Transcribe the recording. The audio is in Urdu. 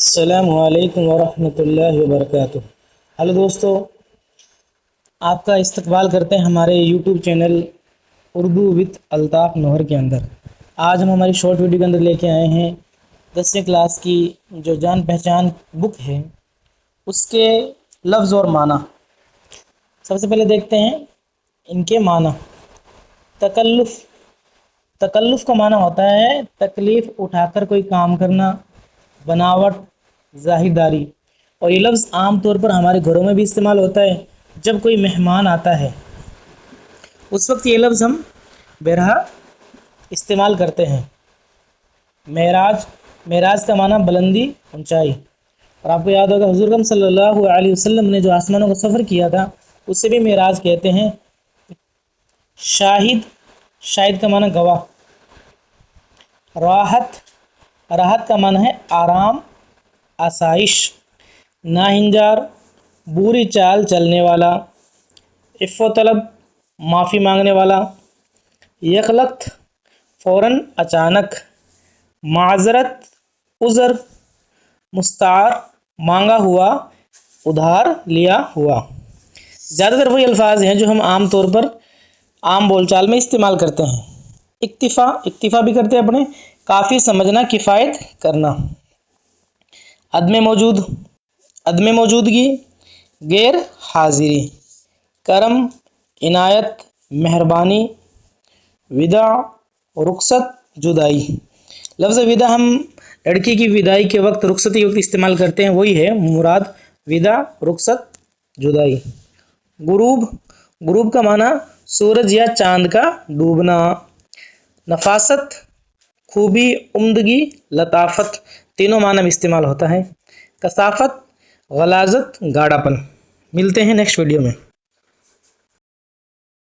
السلام علیکم ورحمۃ اللہ وبرکاتہ۔ ہلو دوستو، آپ کا استقبال کرتے ہیں ہمارے YouTube channel Urdu with Altaf Nohar کے اندر۔ آج ہم ہماری شارٹ ویڈیو کے اندر لے کے آئے ہیں 10ویں کلاس کی جو جان پہچان بک ہے اس کے لفظ اور معنی۔ سب سے پہلے دیکھتے ہیں ان کے معنی۔ تکلف کا معنی ہوتا ہے تکلیف اٹھا کر کوئی کام کرنا، بناوٹ، ظاہرداری، اور یہ لفظ عام طور پر ہمارے گھروں میں بھی استعمال ہوتا ہے۔ جب کوئی مہمان آتا ہے اس وقت یہ لفظ ہم بہرحال استعمال کرتے ہیں۔ معراج کا معنی بلندی، اونچائی، اور آپ کو یاد ہوگا حضور اکرم صلی اللہ علیہ وسلم نے جو آسمانوں کا سفر کیا تھا اسے بھی معراج کہتے ہیں۔ شاہد کا معنی گواہ۔ راحت کا معنی ہے آرام، آسائش۔ ناہنجار، بری چال چلنے والا۔ عفو طلب، معافی مانگنے والا۔ یکلخت، فوراً، اچانک۔ معذرت، عذر۔ مستعار، مانگا ہوا، ادھار لیا ہوا۔ زیادہ تر وہی الفاظ ہیں جو ہم عام طور پر عام بول چال میں استعمال کرتے ہیں۔ اکتفا بھی کرتے ہیں اپنے، کافی سمجھنا، کفایت کرنا۔ عدم موجودگی، غیر حاضری۔ کرم، عنایت، مہربانی۔ وداع، رخصت، جدائی۔ لفظ وداع ہم لڑکی کی وداعی کے وقت، رخصتی کے وقت استعمال کرتے ہیں، وہی ہے مراد وداع، رخصت، جدائی۔ غروب کا معنی سورج یا چاند کا ڈوبنا۔ نفاست، خوبی، عمدگی، لطافت، تینوں معنی میں استعمال ہوتا ہے۔ کثافت، غلاظت، گاڑھا پن۔ ملتے ہیں نیکسٹ ویڈیو میں۔